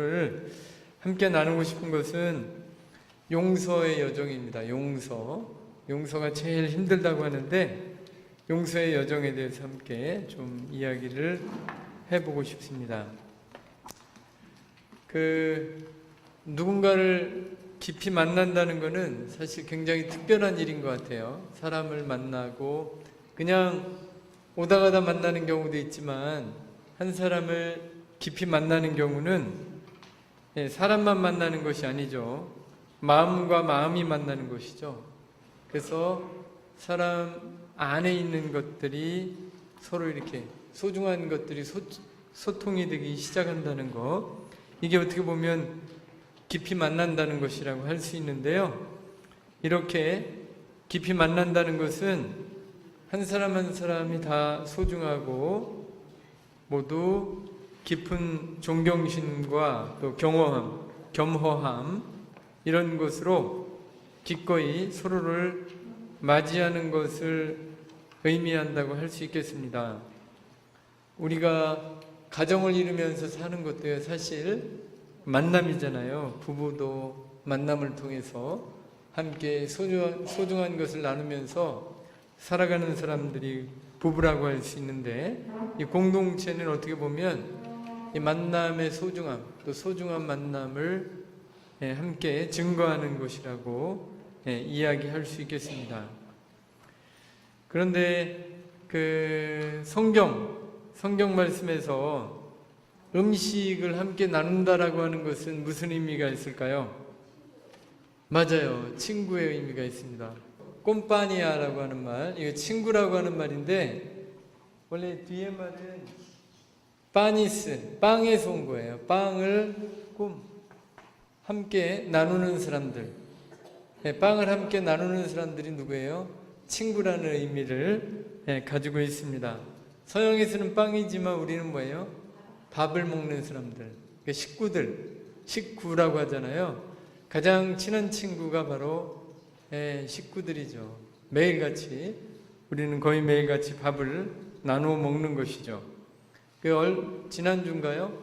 오늘 함께 나누고 싶은 것은 용서의 여정입니다. 용서가 제일 힘들다고 하는데 용서의 여정에 대해서 함께 좀 이야기를 해보고 싶습니다. 누군가를 깊이 만난다는 것은 사실 굉장히 특별한 일인 것 같아요. 사람을 만나고 그냥 오다 가다 만나는 경우도 있지만 한 사람을 깊이 만나는 경우는 사람만 만나는 것이 아니죠. 마음과 마음이 만나는 것이죠. 그래서 사람 안에 있는 것들이 서로 이렇게 소중한 것들이 소통이 되기 시작한다는 것, 이게 어떻게 보면 깊이 만난다는 것이라고 할 수 있는데요. 이렇게 깊이 만난다는 것은 한 사람 한 사람이 다 소중하고 모두 깊은 존경심과 또 겸허함 이런 것으로 기꺼이 서로를 맞이하는 것을 의미한다고 할 수 있겠습니다. 우리가 가정을 이루면서 사는 것도 사실 만남이잖아요. 부부도 만남을 통해서 함께 소중한 것을 나누면서 살아가는 사람들이 부부라고 할 수 있는데, 이 공동체는 어떻게 보면 이 만남의 소중함, 또 소중한 만남을 함께 증거하는 것이라고 이야기할 수 있겠습니다. 그런데 성경 말씀에서 음식을 함께 나눈다라고 하는 것은 무슨 의미가 있을까요? 맞아요. 친구의 의미가 있습니다. 꼼파니아라고 하는 말, 이거 친구라고 하는 말인데 원래 뒤에 말은 파니스, 빵에서 온 거예요. 빵을 함께 나누는 사람들, 빵을 함께 나누는 사람들이 누구예요? 친구라는 의미를 가지고 있습니다. 서양에서는 빵이지만 우리는 뭐예요? 밥을 먹는 사람들, 식구라고 하잖아요. 가장 친한 친구가 바로 식구들이죠. 우리는 거의 매일같이 밥을 나누어 먹는 것이죠. 지난주인가요?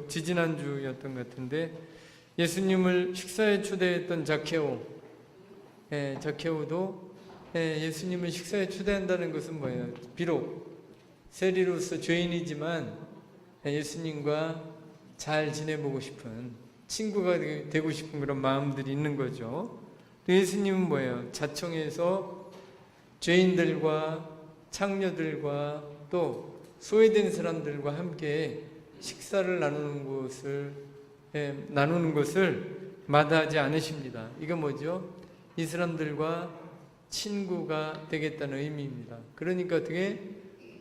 지지난주였던 것 같은데 예수님을 식사에 초대했던 자케오도 예수님을 식사에 초대한다는 것은 뭐예요? 비록 세리로서 죄인이지만 예수님과 잘 지내보고 싶은, 친구가 되고 싶은 그런 마음들이 있는 거죠. 또 예수님은 뭐예요? 자청해서 죄인들과 창녀들과 또 소외된 사람들과 함께 식사를 나누는 것을 마다하지 않으십니다. 이거 뭐죠? 이 사람들과 친구가 되겠다는 의미입니다. 그러니까 어떻게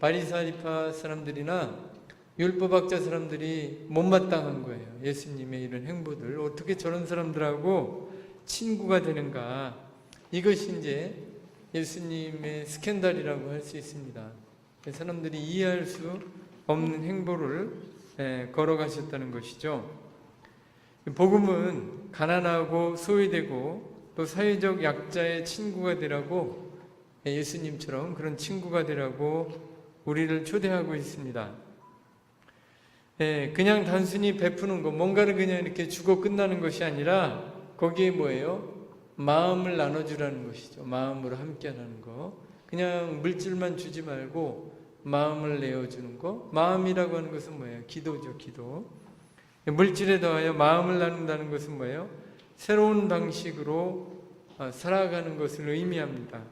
바리사리파 사람들이나 율법학자 사람들이 못마땅한 거예요. 예수님의 이런 행보들, 어떻게 저런 사람들하고 친구가 되는가. 이것이 이제 예수님의 스캔들이라고 할 수 있습니다. 사람들이 이해할 수 없는 행보를 걸어가셨다는 것이죠. 복음은 가난하고 소외되고 또 사회적 약자의 친구가 되라고, 예수님처럼 그런 친구가 되라고 우리를 초대하고 있습니다. 그냥 단순히 베푸는 것, 뭔가를 그냥 이렇게 주고 끝나는 것이 아니라 거기에 뭐예요? 마음을 나눠주라는 것이죠. 마음으로 함께하는 거. 그냥 물질만 주지 말고 마음을 내어주는 거. 마음이라고 하는 것은 뭐예요? 기도죠, 기도. 물질에 더하여 마음을 나눈다는 것은 뭐예요? 새로운 방식으로 살아가는 것을 의미합니다.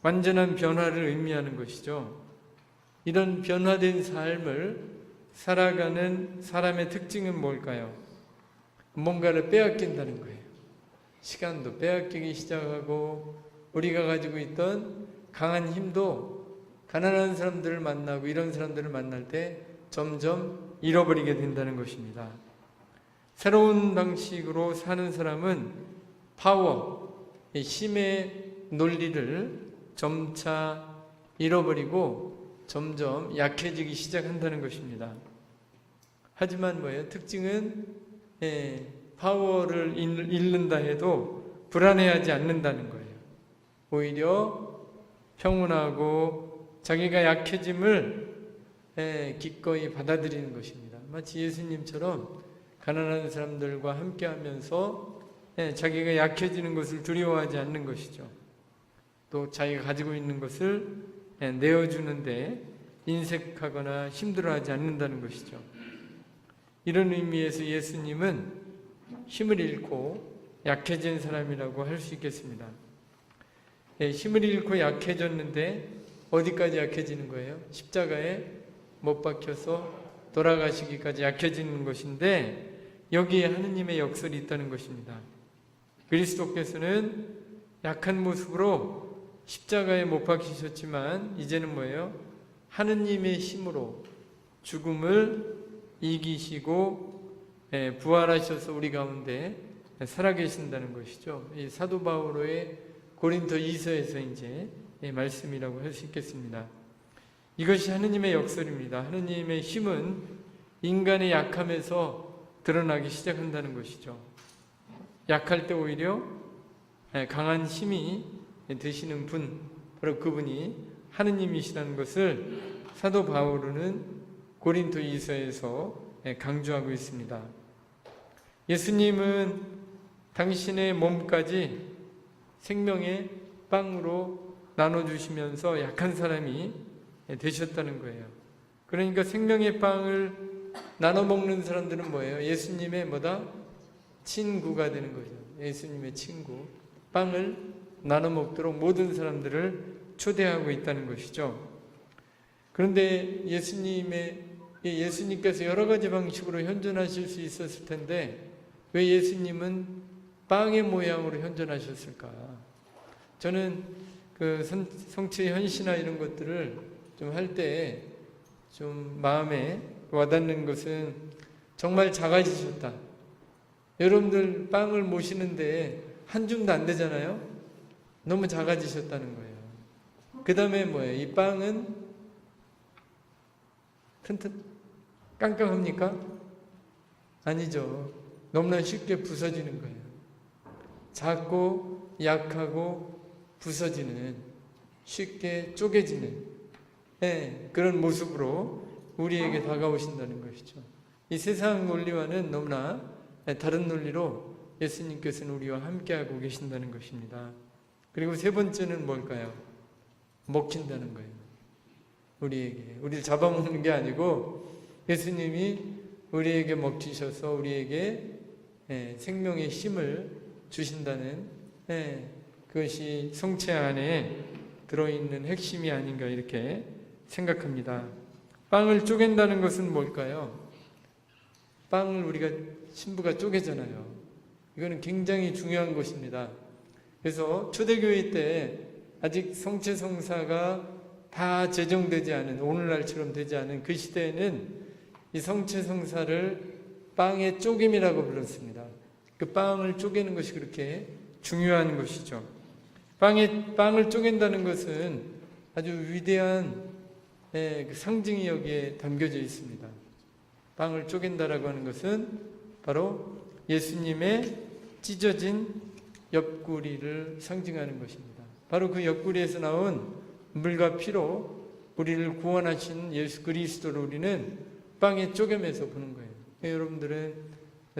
완전한 변화를 의미하는 것이죠. 이런 변화된 삶을 살아가는 사람의 특징은 뭘까요? 뭔가를 빼앗긴다는 거예요. 시간도 빼앗기기 시작하고 우리가 가지고 있던 강한 힘도 가난한 사람들을 만나고 이런 사람들을 만날 때 점점 잃어버리게 된다는 것입니다. 새로운 방식으로 사는 사람은 힘의 논리를 점차 잃어버리고 점점 약해지기 시작한다는 것입니다. 하지만 뭐예요? 특징은 파워를 잃는다 해도 불안해하지 않는다는 거예요. 오히려 평온하고 자기가 약해짐을 기꺼이 받아들이는 것입니다. 마치 예수님처럼 가난한 사람들과 함께하면서 자기가 약해지는 것을 두려워하지 않는 것이죠. 또 자기가 가지고 있는 것을 내어주는데 인색하거나 힘들어하지 않는다는 것이죠. 이런 의미에서 예수님은 힘을 잃고 약해진 사람이라고 할 수 있겠습니다. 힘을 잃고 약해졌는데 어디까지 약해지는 거예요? 십자가에 못 박혀서 돌아가시기까지 약해지는 것인데 여기에 하느님의 역설이 있다는 것입니다. 그리스도께서는 약한 모습으로 십자가에 못 박히셨지만 이제는 뭐예요? 하느님의 힘으로 죽음을 이기시고 부활하셔서 우리 가운데 살아계신다는 것이죠. 이 사도 바오로의 고린도 2서에서 이제 말씀이라고 할 수 있겠습니다. 이것이 하느님의 역설입니다. 하느님의 힘은 인간의 약함에서 드러나기 시작한다는 것이죠. 약할 때 오히려 강한 힘이 되시는 분, 바로 그분이 하느님이시라는 것을 사도 바오로는 고린도 2서에서 강조하고 있습니다. 예수님은 당신의 몸까지 생명의 빵으로 나눠주시면서 약한 사람이 되셨다는 거예요. 그러니까 생명의 빵을 나눠 먹는 사람들은 뭐예요? 예수님의 뭐다? 친구가 되는 거죠. 예수님의 친구. 빵을 나눠 먹도록 모든 사람들을 초대하고 있다는 것이죠. 그런데 예수님께서 여러 가지 방식으로 현존하실 수 있었을 텐데 왜 예수님은 빵의 모양으로 현존하셨을까? 저는 그 성체 현시나 이런 것들을 좀 할 때 좀 마음에 와닿는 것은 정말 작아지셨다. 여러분들 빵을 모시는데 한 줌도 안 되잖아요? 너무 작아지셨다는 거예요. 그 다음에 뭐예요? 이 빵은 깡깡합니까? 아니죠. 너무나 쉽게 부서지는 거예요. 작고 약하고 부서지는, 쉽게 쪼개지는 그런 모습으로 우리에게 다가오신다는 것이죠. 이 세상 논리와는 너무나 다른 논리로 예수님께서는 우리와 함께하고 계신다는 것입니다. 그리고 세 번째는 뭘까요? 먹힌다는 거예요. 우리를 잡아먹는 게 아니고 예수님이 우리에게 먹히셔서 우리에게 생명의 힘을 주신다는 그것이 성체 안에 들어있는 핵심이 아닌가 이렇게 생각합니다. 빵을 쪼갠다는 것은 뭘까요? 빵을 우리가 신부가 쪼개잖아요. 이거는 굉장히 중요한 것입니다. 그래서 초대교회 때 아직 성체 성사가 다 제정되지 않은, 오늘날처럼 되지 않은 그 시대에는 이 성체 성사를 빵의 쪼김이라고 불렀습니다. 그 빵을 쪼개는 것이 그렇게 중요한 것이죠. 빵을 쪼갠다는 것은 아주 위대한 그 상징이 여기에 담겨져 있습니다. 빵을 쪼갠다라고 하는 것은 바로 예수님의 찢어진 옆구리를 상징하는 것입니다. 바로 그 옆구리에서 나온 물과 피로 우리를 구원하신 예수 그리스도를 우리는 빵에 쪼개면서 보는 거예요. 여러분들은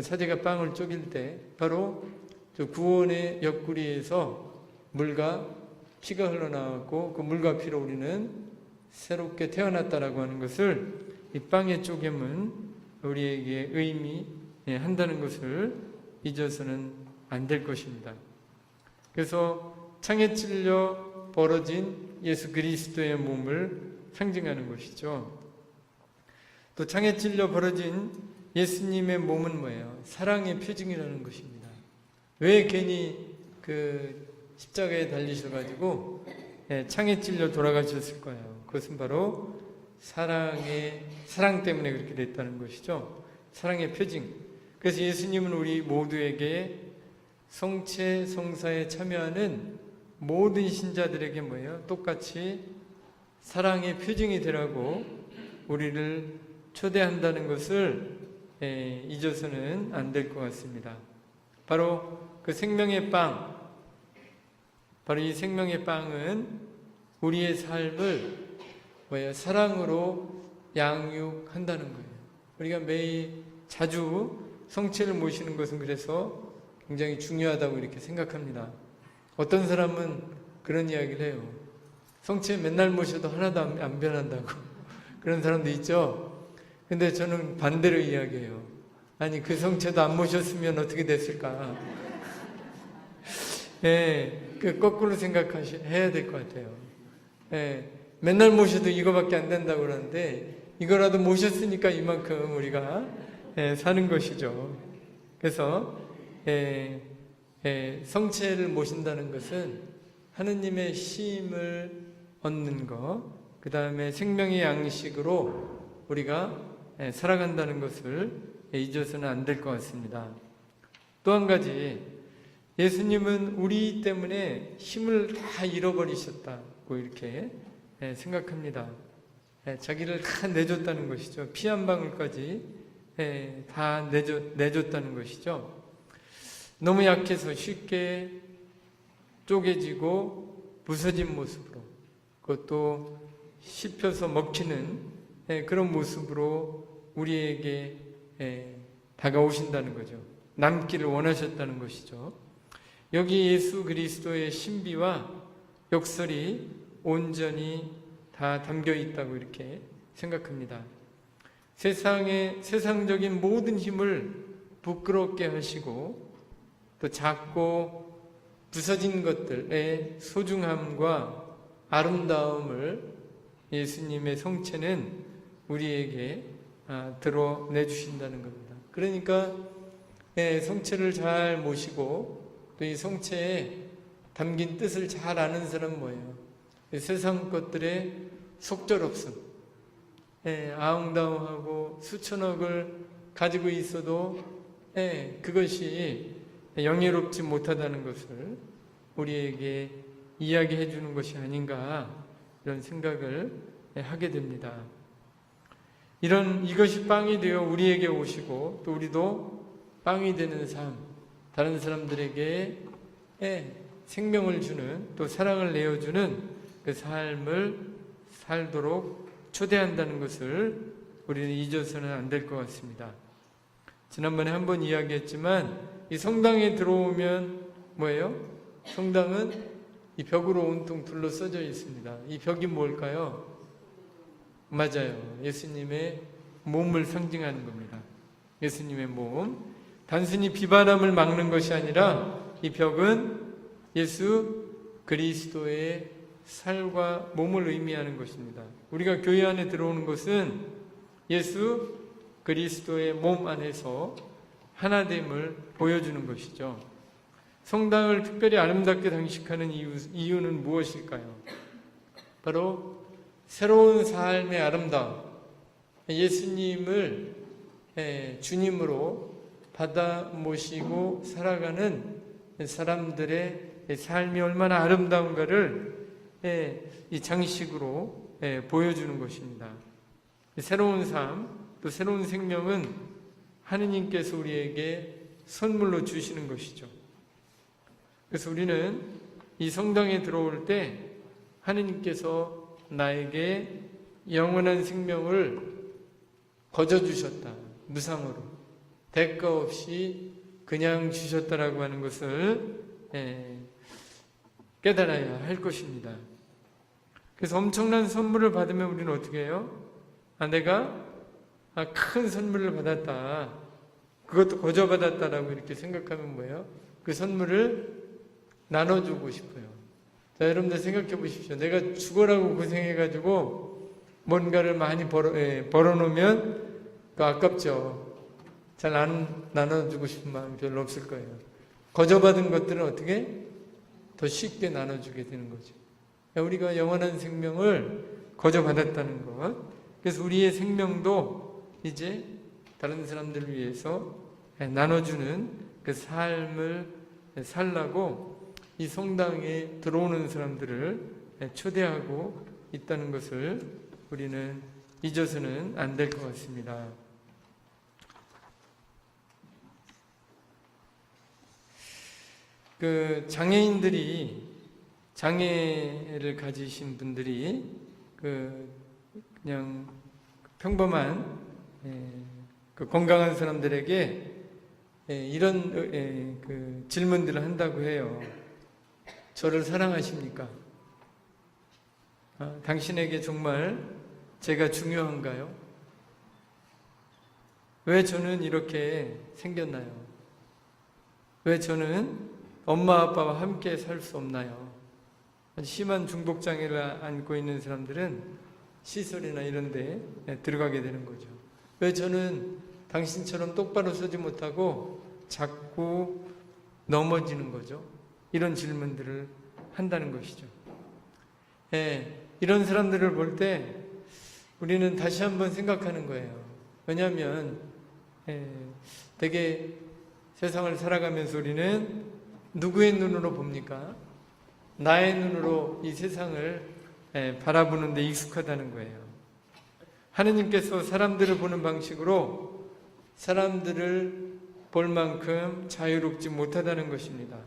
사제가 빵을 쪼갤 때 바로 저 구원의 옆구리에서 물과 피가 흘러나왔고 그 물과 피로 우리는 새롭게 태어났다라고 하는 것을 이 빵의 쪼개면 우리에게 의미한다는 것을 잊어서는 안 될 것입니다. 그래서 창에 찔려 벌어진 예수 그리스도의 몸을 상징하는 것이죠. 또 창에 찔려 벌어진 예수님의 몸은 뭐예요? 사랑의 표징이라는 것입니다. 왜 괜히 그 십자가에 달리셔가지고 창에 찔려 돌아가셨을 거예요. 그것은 바로 사랑 때문에 그렇게 됐다는 것이죠. 사랑의 표징. 그래서 예수님은 우리 모두에게 성체 성사에 참여하는 모든 신자들에게 뭐예요? 똑같이 사랑의 표징이 되라고 우리를 초대한다는 것을 잊어서는 안 될 것 같습니다. 바로 그 생명의 빵, 바로 이 생명의 빵은 우리의 삶을 사랑으로 양육한다는 거예요. 우리가 매일 자주 성체를 모시는 것은 그래서 굉장히 중요하다고 이렇게 생각합니다. 어떤 사람은 그런 이야기를 해요. 성체 맨날 모셔도 하나도 안 변한다고. 그런 사람도 있죠. 근데 저는 반대로 이야기해요. 아니, 그 성체도 안 모셨으면 어떻게 됐을까? 그 거꾸로 해야 될 것 같아요. 맨날 모셔도 이거밖에 안 된다고 그러는데 이거라도 모셨으니까 이만큼 우리가 사는 것이죠. 그래서 성체를 모신다는 것은 하느님의 쉼을 얻는 것, 그 다음에 생명의 양식으로 우리가 살아간다는 것을 잊어서는 안 될 것 같습니다. 또 한 가지, 예수님은 우리 때문에 힘을 다 잃어버리셨다고 이렇게 생각합니다. 자기를 다 내줬다는 것이죠. 피 한 방울까지 다 내줬다는 것이죠. 너무 약해서 쉽게 쪼개지고 부서진 모습으로, 그것도 씹혀서 먹히는 그런 모습으로 우리에게 다가오신다는 거죠. 남기를 원하셨다는 것이죠. 여기 예수 그리스도의 신비와 역설이 온전히 다 담겨 있다고 이렇게 생각합니다. 세상적인 모든 힘을 부끄럽게 하시고 또 작고 부서진 것들의 소중함과 아름다움을 예수님의 성체는 우리에게 드러내주신다는 겁니다. 그러니까 성체를 잘 모시고 또 이 성체에 담긴 뜻을 잘 아는 사람은 뭐예요? 세상 것들의 속절없음, 아웅다웅하고 수천억을 가지고 있어도 그것이 영예롭지 못하다는 것을 우리에게 이야기해 주는 것이 아닌가, 이런 생각을 하게 됩니다. 이것이 빵이 되어 우리에게 오시고 또 우리도 빵이 되는 삶, 다른 사람들에게 생명을 주는, 또 사랑을 내어주는 그 삶을 살도록 초대한다는 것을 우리는 잊어서는 안 될 것 같습니다. 지난번에 한번 이야기했지만 이 성당에 들어오면 뭐예요? 성당은 이 벽으로 온통 둘러싸져 있습니다. 이 벽이 뭘까요? 맞아요. 예수님의 몸을 상징하는 겁니다. 예수님의 몸. 단순히 비바람을 막는 것이 아니라 이 벽은 예수 그리스도의 살과 몸을 의미하는 것입니다. 우리가 교회 안에 들어오는 것은 예수 그리스도의 몸 안에서 하나됨을 보여주는 것이죠. 성당을 특별히 아름답게 장식하는 이유는 무엇일까요? 바로 새로운 삶의 아름다움, 예수님을 주님으로 받아 모시고 살아가는 사람들의 삶이 얼마나 아름다운가를 이 장식으로 보여주는 것입니다. 새로운 삶, 또 새로운 생명은 하느님께서 우리에게 선물로 주시는 것이죠. 그래서 우리는 이 성당에 들어올 때 하느님께서 나에게 영원한 생명을 거저주셨다, 무상으로 대가 없이 그냥 주셨다라고 하는 것을 깨달아야 할 것입니다. 그래서 엄청난 선물을 받으면 우리는 어떻게 해요? 내가 큰 선물을 받았다, 그것도 거저받았다라고 이렇게 생각하면 뭐예요? 그 선물을 나눠주고 싶어요. 자, 여러분들 생각해 보십시오. 내가 죽어라고 고생해가지고 뭔가를 많이 벌어놓으면 아깝죠. 잘 나눠주고 싶은 마음이 별로 없을 거예요. 거저받은 것들은 어떻게? 더 쉽게 나눠주게 되는 거죠. 우리가 영원한 생명을 거저받았다는 것. 그래서 우리의 생명도 이제 다른 사람들을 위해서 나눠주는 그 삶을 살라고 이 성당에 들어오는 사람들을 초대하고 있다는 것을 우리는 잊어서는 안 될 것 같습니다. 그 장애를 가지신 분들이 그냥 평범한 그 건강한 사람들에게 이런 그 질문들을 한다고 해요. 저를 사랑하십니까? 당신에게 정말 제가 중요한가요? 왜 저는 이렇게 생겼나요? 왜 저는 엄마 아빠와 함께 살 수 없나요? 심한 중독장애를 안고 있는 사람들은 시설이나 이런 데 들어가게 되는 거죠. 왜 저는 당신처럼 똑바로 서지 못하고 자꾸 넘어지는 거죠? 이런 질문들을 한다는 것이죠. 이런 사람들을 볼 때 우리는 다시 한번 생각하는 거예요. 왜냐하면 되게 세상을 살아가면서 우리는 누구의 눈으로 봅니까? 나의 눈으로 이 세상을 바라보는 데 익숙하다는 거예요. 하느님께서 사람들을 보는 방식으로 사람들을 볼 만큼 자유롭지 못하다는 것입니다.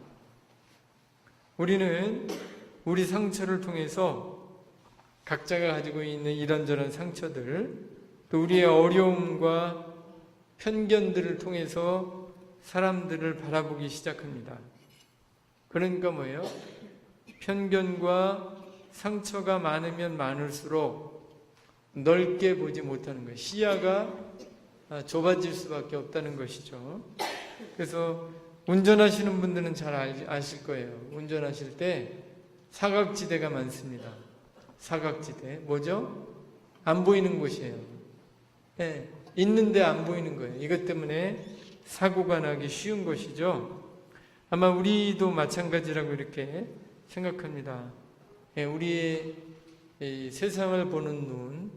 우리는 우리 상처를 통해서 각자가 가지고 있는 이런저런 상처들, 또 우리의 어려움과 편견들을 통해서 사람들을 바라보기 시작합니다. 그러니까 뭐예요? 편견과 상처가 많으면 많을수록 넓게 보지 못하는 거예요. 시야가 좁아질 수밖에 없다는 것이죠. 그래서 운전하시는 분들은 잘 아실 거예요. 운전하실 때 사각지대가 많습니다. 사각지대. 뭐죠? 안 보이는 곳이에요. 있는데 안 보이는 거예요. 이것 때문에 사고가 나기 쉬운 것이죠. 아마 우리도 마찬가지라고 이렇게 생각합니다. 우리의 세상을 보는 눈,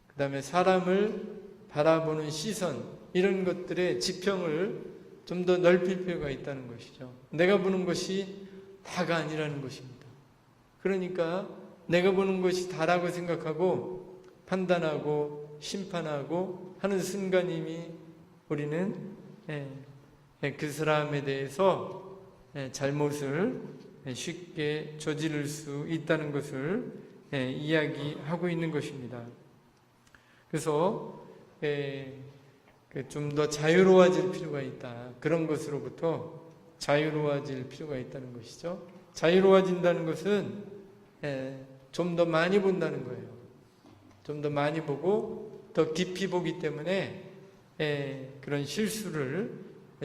그 다음에 사람을 바라보는 시선, 이런 것들의 지평을 좀 더 넓힐 필요가 있다는 것이죠. 내가 보는 것이 다가 아니라는 것입니다. 그러니까 내가 보는 것이 다라고 생각하고 판단하고 심판하고 하는 순간이미 우리는 그 사람에 대해서 잘못을 쉽게 저지를 수 있다는 것을 이야기하고 있는 것입니다. 그래서 좀 더 자유로워질 필요가 있다. 그런 것으로부터 자유로워질 필요가 있다는 것이죠. 자유로워진다는 것은 좀 더 많이 본다는 거예요. 좀 더 많이 보고 더 깊이 보기 때문에 그런 실수를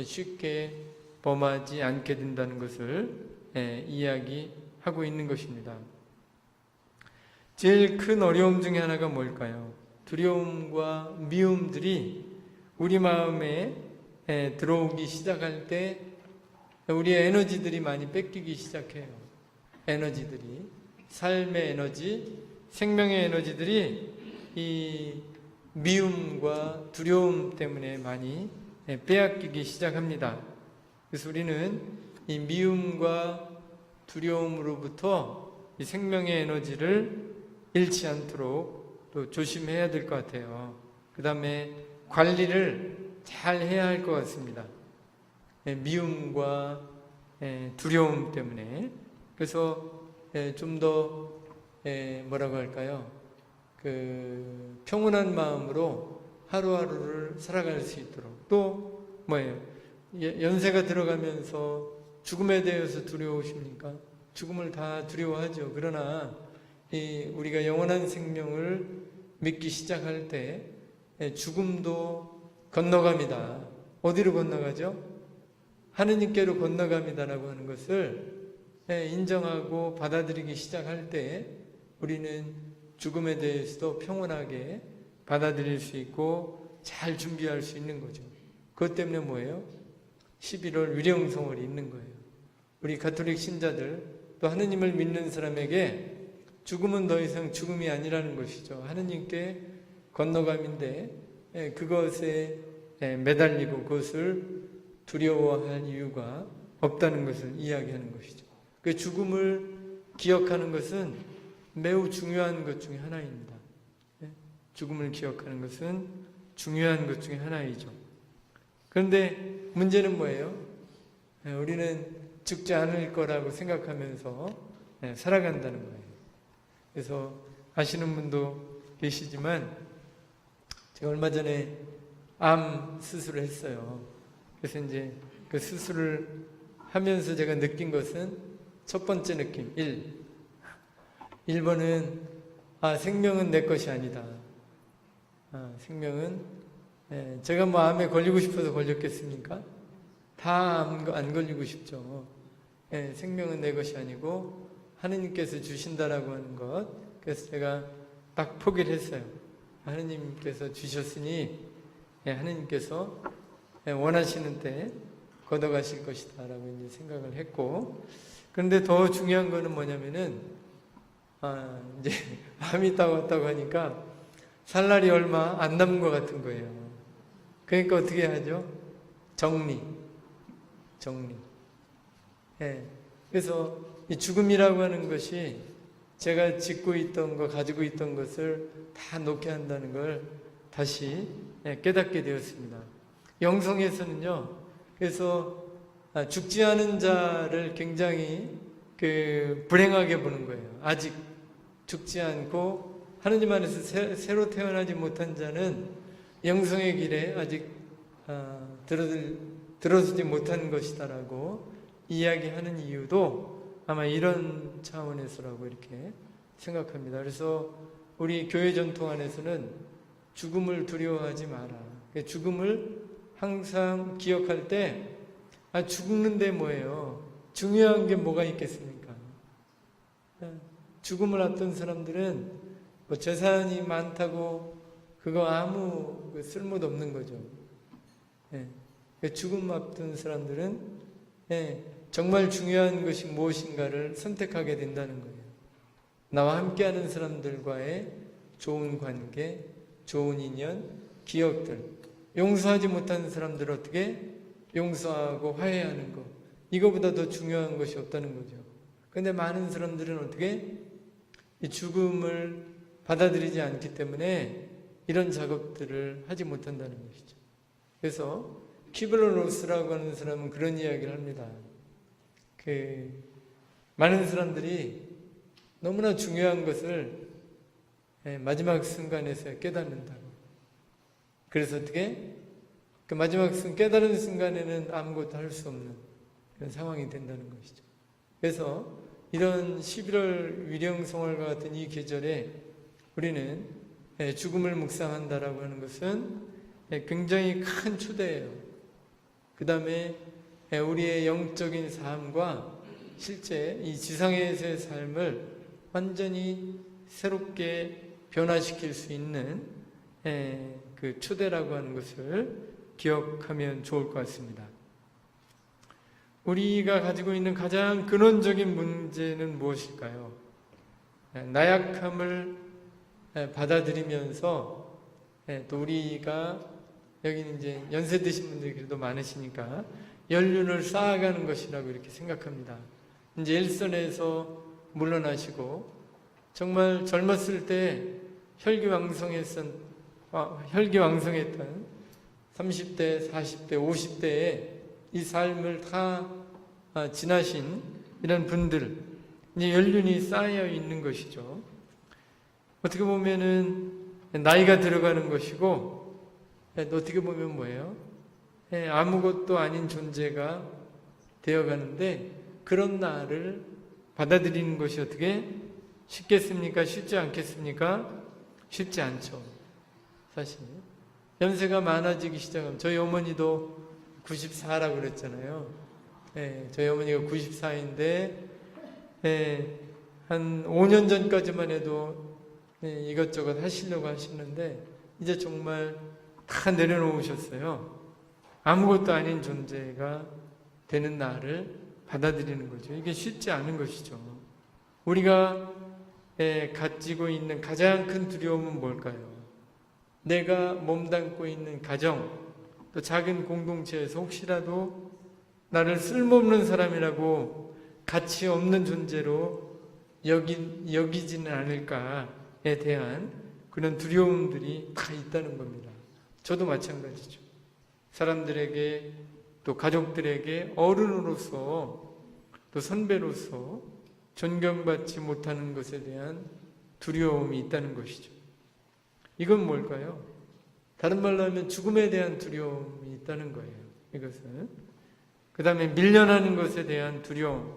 쉽게 범하지 않게 된다는 것을 이야기하고 있는 것입니다. 제일 큰 어려움 중에 하나가 뭘까요? 두려움과 미움들이 우리 마음에 들어오기 시작할 때 우리의 에너지들이 많이 뺏기기 시작해요. 에너지들이, 삶의 에너지, 생명의 에너지들이 이 미움과 두려움 때문에 많이 빼앗기기 시작합니다. 그래서 우리는 이 미움과 두려움으로부터 이 생명의 에너지를 잃지 않도록 또 조심해야 될 것 같아요. 그 다음에 관리를 잘 해야 할 것 같습니다. 미움과 두려움 때문에. 그래서 좀 더 뭐라고 할까요? 그 평온한 마음으로 하루하루를 살아갈 수 있도록. 또 뭐예요? 연세가 들어가면서 죽음에 대해서 두려우십니까? 죽음을 다 두려워하죠. 그러나 우리가 영원한 생명을 믿기 시작할 때 죽음도 건너갑니다. 어디로 건너가죠? 하느님께로 건너갑니다라고 하는 것을 인정하고 받아들이기 시작할 때 우리는 죽음에 대해서도 평온하게 받아들일 수 있고 잘 준비할 수 있는 거죠. 그것 때문에 뭐예요? 11월 위령성월이 있는 거예요. 우리 가톨릭 신자들 또 하느님을 믿는 사람에게 죽음은 더 이상 죽음이 아니라는 것이죠. 하느님께 건너감인데 그것에 매달리고 그것을 두려워할 이유가 없다는 것을 이야기하는 것이죠. 그 죽음을 기억하는 것은 매우 중요한 것 중에 하나입니다. 죽음을 기억하는 것은 중요한 것 중에 하나이죠. 그런데 문제는 뭐예요? 우리는 죽지 않을 거라고 생각하면서 살아간다는 거예요. 그래서 아시는 분도 계시지만 제가 얼마 전에 암 수술을 했어요. 그래서 이제 그 수술을 하면서 제가 느낀 것은 첫 번째 느낌 1번은 생명은 내 것이 아니다. 생명은 제가 뭐 암에 걸리고 싶어서 걸렸겠습니까? 다 안 걸리고 싶죠. 생명은 내 것이 아니고 하느님께서 주신다라고 하는 것. 그래서 제가 딱 포기를 했어요. 하느님께서 주셨으니 하느님께서 원하시는 때 걷어가실 것이다 라고 이제 생각을 했고, 그런데 더 중요한 거는 뭐냐면은 이제 암이 딱 왔다고 하니까 살 날이 얼마 안 남은 것 같은 거예요. 그러니까 어떻게 하죠? 정리. 그래서 이 죽음이라고 하는 것이 제가 짓고 있던 거, 가지고 있던 것을 다 놓게 한다는 걸 다시 깨닫게 되었습니다. 영성에서는요, 그래서 죽지 않은 자를 굉장히 불행하게 보는 거예요. 아직 죽지 않고 하느님 안에서 새로 태어나지 못한 자는 영성의 길에 아직 들어서지 못한 것이다라고 이야기하는 이유도 아마 이런 차원에서라고 이렇게 생각합니다. 그래서 우리 교회 전통 안에서는 죽음을 두려워하지 마라. 죽음을 항상 기억할 때 죽는데 뭐예요? 중요한 게 뭐가 있겠습니까? 죽음을 앞둔 사람들은 뭐 재산이 많다고 그거 아무 쓸모도 없는 거죠. 죽음 앞둔 사람들은 정말 중요한 것이 무엇인가를 선택하게 된다는 거예요. 나와 함께하는 사람들과의 좋은 관계, 좋은 인연, 기억들. 용서하지 못하는 사람들을 어떻게 용서하고 화해하는 것. 이거보다 더 중요한 것이 없다는 거죠. 그런데 많은 사람들은 어떻게 이 죽음을 받아들이지 않기 때문에 이런 작업들을 하지 못한다는 것이죠. 그래서 키블러-로스라고 하는 사람은 그런 이야기를 합니다. 많은 사람들이 너무나 중요한 것을 마지막 순간에서 깨닫는다고. 그래서 어떻게? 그 마지막 깨달은 순간에는 아무것도 할 수 없는 그런 상황이 된다는 것이죠. 그래서 이런 11월 위령성월과 같은 이 계절에 우리는 죽음을 묵상한다라고 하는 것은 굉장히 큰 초대예요. 그 다음에 우리의 영적인 삶과 실제 이 지상에서의 삶을 완전히 새롭게 변화시킬 수 있는 그 초대라고 하는 것을 기억하면 좋을 것 같습니다. 우리가 가지고 있는 가장 근원적인 문제는 무엇일까요? 나약함을 받아들이면서 또 우리가 여기는 이제 연세 드신 분들이 그래도 많으시니까 연륜을 쌓아가는 것이라고 이렇게 생각합니다. 이제 일선에서 물러나시고 정말 젊었을 때 혈기왕성했던 30대, 40대, 50대에 이 삶을 다 지나신 이런 분들, 이제 연륜이 쌓여 있는 것이죠. 어떻게 보면은 나이가 들어가는 것이고, 어떻게 보면 뭐예요? 아무것도 아닌 존재가 되어가는데, 그런 나를 받아들이는 것이 어떻게 쉽겠습니까? 쉽지 않겠습니까? 쉽지 않죠. 사실 연세가 많아지기 시작하면, 저희 어머니도 94라고 그랬잖아요. 저희 어머니가 94인데 한 5년 전까지만 해도 이것저것 하시려고 하시는데 이제 정말 다 내려놓으셨어요. 아무것도 아닌 존재가 되는 나를 받아들이는 거죠. 이게 쉽지 않은 것이죠. 우리가 가지고 있는 가장 큰 두려움은 뭘까요? 내가 몸담고 있는 가정, 또 작은 공동체에서 혹시라도 나를 쓸모없는 사람이라고 가치 없는 존재로 여기지는 않을까에 대한 그런 두려움들이 다 있다는 겁니다. 저도 마찬가지죠. 사람들에게 또 가족들에게 어른으로서 또 선배로서 존경받지 못하는 것에 대한 두려움이 있다는 것이죠. 이건 뭘까요? 다른 말로 하면 죽음에 대한 두려움이 있다는 거예요. 이것은. 그 다음에 밀려나는 것에 대한 두려움.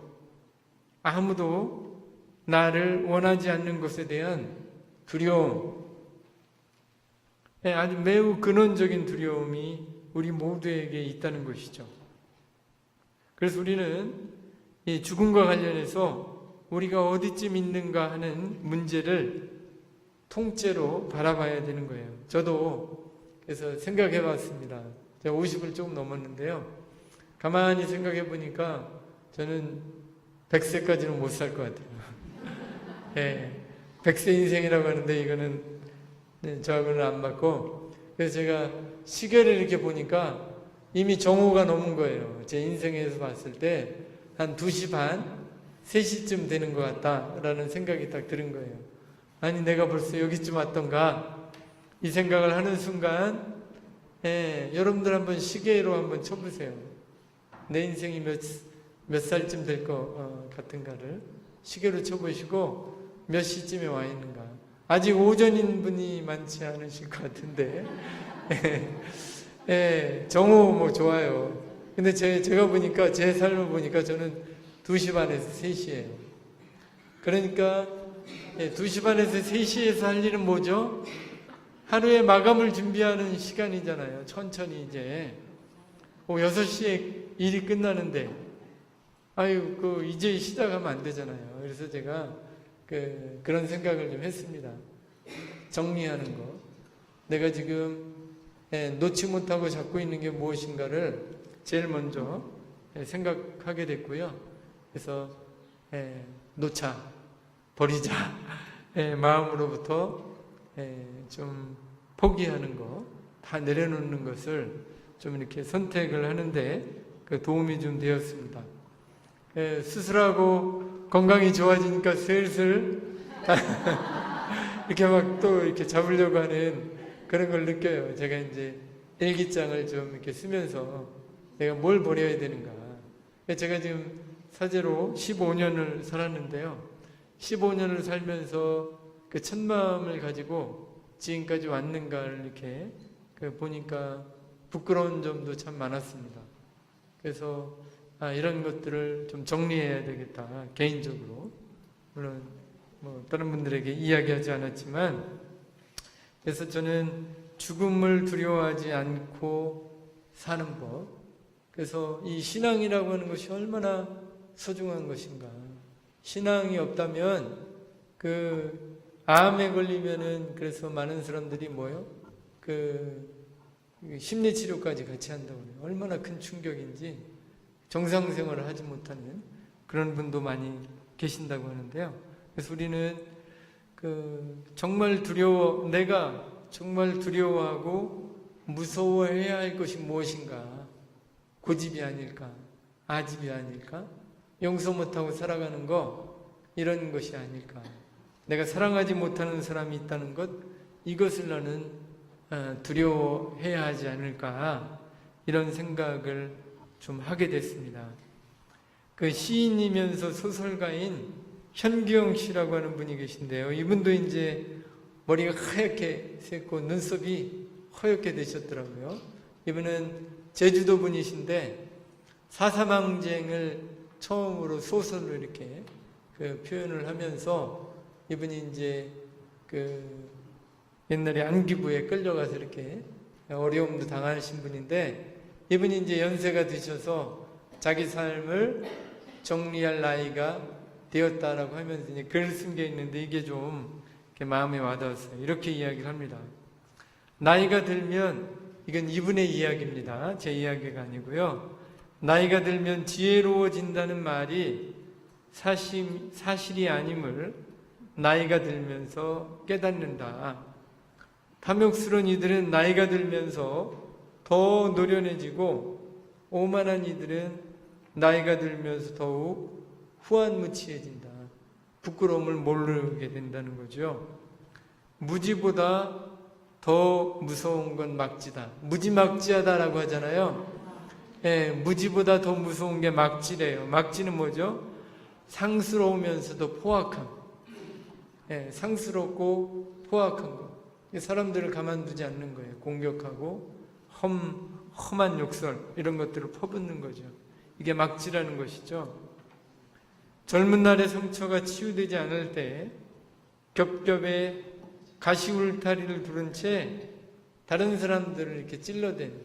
아무도 나를 원하지 않는 것에 대한 두려움. 아주 매우 근원적인 두려움이 우리 모두에게 있다는 것이죠. 그래서 우리는 이 죽음과 관련해서 우리가 어디쯤 있는가 하는 문제를 통째로 바라봐야 되는 거예요. 저도 그래서 생각해 봤습니다. 제가 50을 조금 넘었는데요. 가만히 생각해 보니까 저는 100세까지는 못 살 것 같아요. 예, 100세 인생이라고 하는데 이거는 저하고는 안 맞고, 그래서 제가 시계를 이렇게 보니까 이미 정오가 넘은 거예요. 제 인생에서 봤을 때 한 2시 반, 3시쯤 되는 것 같다라는 생각이 딱 드는 거예요. 아니 내가 벌써 여기쯤 왔던가 이 생각을 하는 순간 여러분들 한번 시계로 한번 쳐보세요. 내 인생이 몇 살쯤 될 것 같은가를 시계로 쳐보시고 몇 시쯤에 와 있는가. 아직 오전인 분이 많지 않으실 것 같은데 정오 뭐 좋아요. 근데 제가 보니까 제 삶을 보니까 저는 2시 반에서 3시예요. 그러니까 2시 반에서 3시에서 할 일은 뭐죠? 하루의 마감을 준비하는 시간이잖아요. 천천히 이제 6시에 일이 끝나는데 이제 시작하면 안 되잖아요. 그래서 제가 그런 생각을 좀 했습니다. 정리하는 거. 내가 지금 놓지 못하고 잡고 있는 게 무엇인가를 제일 먼저 생각하게 됐고요. 그래서 놓자, 버리자 마음으로부터 좀 포기하는 거, 다 내려놓는 것을 좀 이렇게 선택을 하는데 도움이 좀 되었습니다. 수술하고 건강이 좋아지니까 슬슬 이렇게 막 또 이렇게 잡으려고 하는 그런 걸 느껴요. 제가 이제 일기장을 좀 이렇게 쓰면서 내가 뭘 버려야 되는가. 제가 지금 사제로 15년을 살았는데요. 15년을 살면서 그 첫 마음을 가지고 지금까지 왔는가를 이렇게 보니까 부끄러운 점도 참 많았습니다. 그래서 이런 것들을 좀 정리해야 되겠다. 개인적으로. 물론 뭐 다른 분들에게 이야기하지 않았지만, 그래서 저는 죽음을 두려워하지 않고 사는 법. 그래서 이 신앙이라고 하는 것이 얼마나 소중한 것인가. 신앙이 없다면 암에 걸리면은 그래서 많은 사람들이 심리치료까지 같이 한다고 해요. 얼마나 큰 충격인지 정상생활을 하지 못하는 그런 분도 많이 계신다고 하는데요. 그래서 우리는 내가 정말 두려워하고 무서워해야 할 것이 무엇인가? 고집이 아닐까? 아집이 아닐까? 용서 못하고 살아가는 거, 이런 것이 아닐까? 내가 사랑하지 못하는 사람이 있다는 것, 이것을 나는 두려워해야 하지 않을까? 이런 생각을 좀 하게 됐습니다. 시인이면서 소설가인 현규영 씨라고 하는 분이 계신데요. 이분도 이제 머리가 하얗게 샜고 눈썹이 허옇게 되셨더라고요. 이분은 제주도 분이신데 사사망쟁을 처음으로 소설로 이렇게 표현을 하면서 이분이 이제 옛날에 안기부에 끌려가서 이렇게 어려움도 당하신 분인데, 이분이 이제 연세가 드셔서 자기 삶을 정리할 나이가 되었다라고 하면서 이제 글을 쓴 게 있는데 이게 좀 이렇게 마음에 와닿았어요. 이렇게 이야기를 합니다. 나이가 들면, 이건 이분의 이야기입니다. 제 이야기가 아니고요. 나이가 들면 지혜로워진다는 말이 사실이 아님을 나이가 들면서 깨닫는다. 탐욕스러운 이들은 나이가 들면서 더 노련해지고, 오만한 이들은 나이가 들면서 더욱 후한무치해진다. 부끄러움을 모르게 된다는 거죠. 무지보다 더 무서운 건 막지다. 무지막지하다라고 하잖아요. 무지보다 더 무서운 게 막지래요. 막지는 뭐죠? 상스러우면서도 포악함. 상스럽고 포악한 거. 사람들을 가만두지 않는 거예요. 공격하고 험한 욕설 이런 것들을 퍼붓는 거죠. 이게 막지라는 것이죠. 젊은 날의 상처가 치유되지 않을 때 겹겹에 가시울타리를 두른 채 다른 사람들을 이렇게 찔러대는,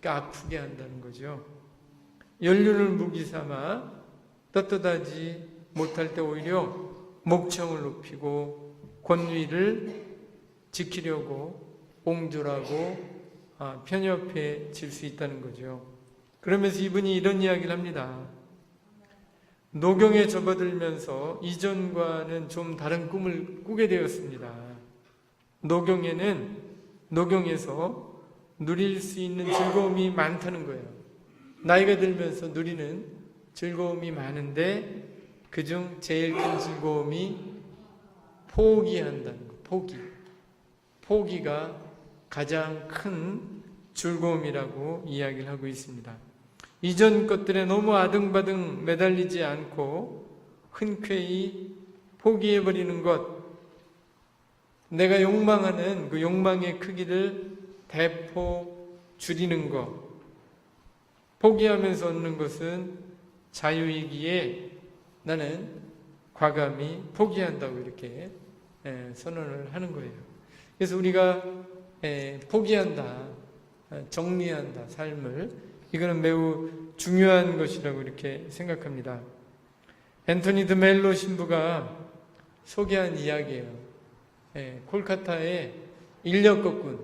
그러니까 아프게 한다는 거죠. 연륜을 무기 삼아 떳떳하지 못할 때 오히려 목청을 높이고 권위를 지키려고 옹졸하고 편협해질 수 있다는 거죠. 그러면서 이분이 이런 이야기를 합니다. 노경에 접어들면서 이전과는 좀 다른 꿈을 꾸게 되었습니다. 노경에서 누릴 수 있는 즐거움이 많다는 거예요. 나이가 들면서 누리는 즐거움이 많은데 그중 제일 큰 즐거움이 포기한다는 거. 포기가 가장 큰 즐거움이라고 이야기를 하고 있습니다. 이전 것들에 너무 아등바등 매달리지 않고 흔쾌히 포기해버리는 것, 내가 욕망하는 그 욕망의 크기를 대폭 줄이는 것, 포기하면서 얻는 것은 자유이기에 나는 과감히 포기한다고 이렇게 선언을 하는 거예요. 그래서 우리가 포기한다, 정리한다, 삶을, 이거는 매우 중요한 것이라고 이렇게 생각합니다. 앤토니 드 멜로 신부가 소개한 이야기예요. 콜카타의 인력거꾼,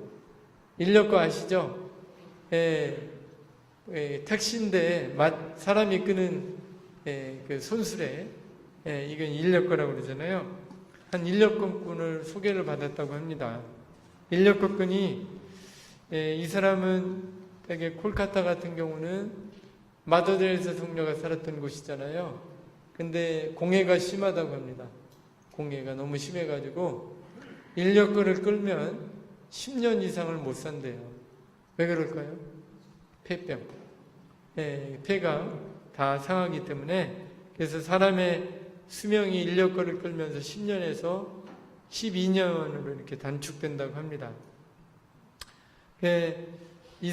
인력거 아시죠? 택시인데 사람이 끄는 그 손수레, 이건 인력거라고 그러잖아요. 한 인력거꾼을 소개를 받았다고 합니다. 인력거꾼이 이 사람은 되게 콜카타 같은 경우는 마더데레사 성녀가 살았던 곳이잖아요. 근데 공해가 심하다고 합니다. 공해가 너무 심해가지고 인력거를 끌면 10년 이상을 못 산대요. 왜 그럴까요? 폐병. 폐가 다 상하기 때문에. 그래서 사람의 수명이 인력거를 끌면서 10년에서 12년으로 이렇게 단축된다고 합니다. 이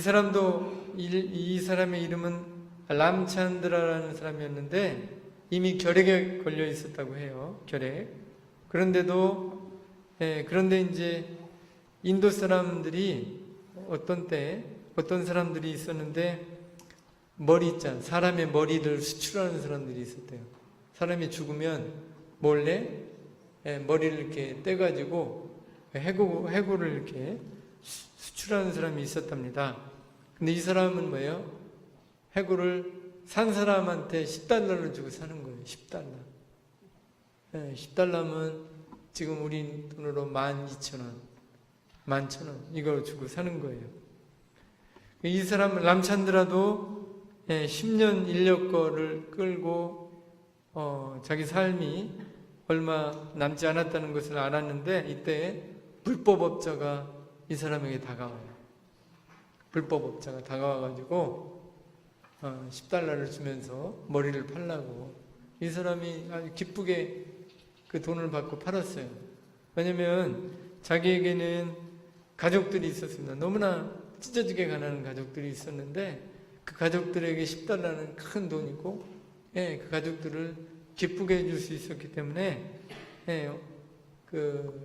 사람의 이름은 람찬드라라는 사람이었는데 이미 결핵에 걸려 있었다고 해요. 결핵. 그런데 이제 인도 사람들이 어떤 사람들이 있었는데 사람의 머리를 수출하는 사람들이 있었대요. 사람이 죽으면 몰래 머리를 이렇게 떼가지고 해고를 이렇게 수출하는 사람이 있었답니다. 근데 이 사람은 뭐예요? 해고를 산 사람한테 10달러를 주고 사는 거예요. 10달러. 10달러면 지금 우리 돈으로 12,000원, 11,000원 이걸 주고 사는 거예요. 이 사람은 람찬드라도 10년 인력거를 끌고 자기 삶이 얼마 남지 않았다는 것을 알았는데 이때 불법업자가 이 사람에게 다가와요. 불법업자가 다가와가지고 10달러를 주면서 머리를 팔라고. 이 사람이 아주 기쁘게 그 돈을 받고 팔았어요. 왜냐면 자기에게는 가족들이 있었습니다. 너무나 찢어지게 가난한 가족들이 있었는데 그 가족들에게 10달러는 큰 돈이고 그 가족들을 기쁘게 해줄 수 있었기 때문에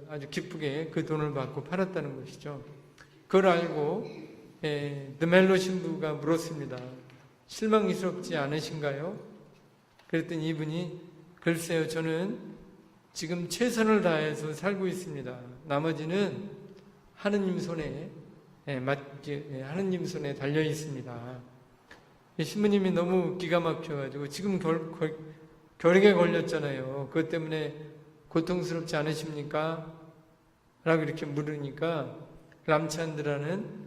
아주 기쁘게 그 돈을 받고 팔았다는 것이죠. 그걸 알고 드멜로 신부가 물었습니다. 실망스럽지 않으신가요? 그랬더니 이분이 글쎄요, 저는 지금 최선을 다해서 살고 있습니다. 나머지는 하느님 손에 하느님 손에 달려 있습니다. 신부님이 너무 기가 막혀가지고 지금 결핵에 걸렸잖아요. 그것 때문에 고통스럽지 않으십니까? 라고 이렇게 물으니까 람찬드라는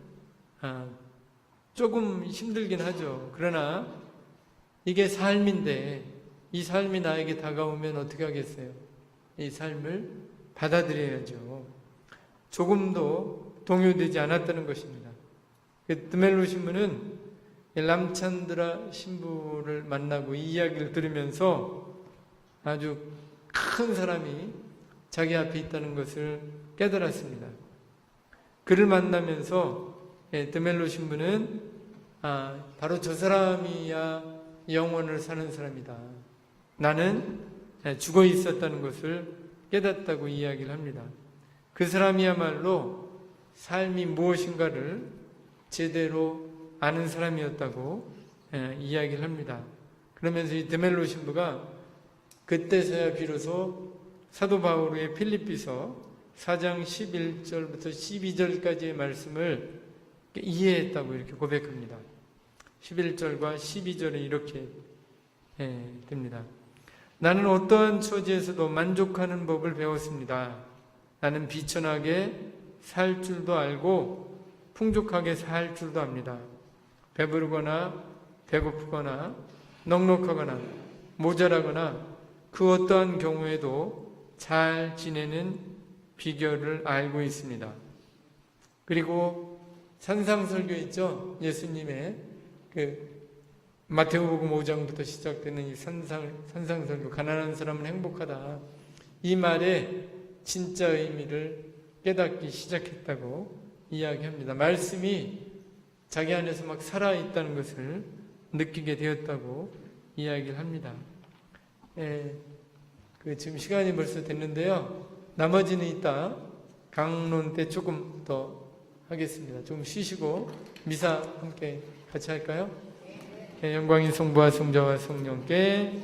조금 힘들긴 하죠. 그러나 이게 삶인데 이 삶이 나에게 다가오면 어떻게 하겠어요? 이 삶을 받아들여야죠. 조금도 동요되지 않았다는 것입니다. 드멜로 신부는 람찬드라 신부를 만나고 이 이야기를 들으면서 아주 큰 사람이 자기 앞에 있다는 것을 깨달았습니다. 그를 만나면서 드멜로 신부는 바로 저 사람이야 영원을 사는 사람이다. 나는 죽어 있었다는 것을 깨닫다고 이야기를 합니다. 그 사람이야말로 삶이 무엇인가를 제대로 아는 사람이었다고 이야기를 합니다. 그러면서 이 드멜로 신부가 그때서야 비로소 사도 바울의 필립비서 4장 11절부터 12절까지의 말씀을 이해했다고 이렇게 고백합니다. 11절과 12절에 이렇게 됩니다. 나는 어떠한 처지에서도 만족하는 법을 배웠습니다. 나는 비천하게 살 줄도 알고 풍족하게 살 줄도 압니다. 배부르거나 배고프거나 넉넉하거나 모자라거나 그 어떠한 경우에도 잘 지내는 비결을 알고 있습니다. 그리고 산상설교 있죠? 예수님의 마태복음 5장부터 시작되는 이 산상설교, 가난한 사람은 행복하다. 이 말의 진짜 의미를 깨닫기 시작했다고 이야기합니다. 말씀이 자기 안에서 막 살아있다는 것을 느끼게 되었다고 이야기를 합니다. 지금 시간이 벌써 됐는데요. 나머지는 이따 강론 때 조금 더 하겠습니다. 좀 쉬시고 미사 함께 같이 할까요? 영광이 성부와 성자와 성령께,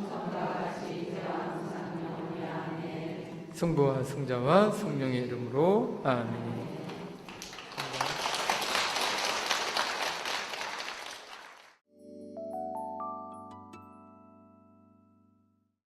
성부와 성자와 성령의 이름으로 아멘.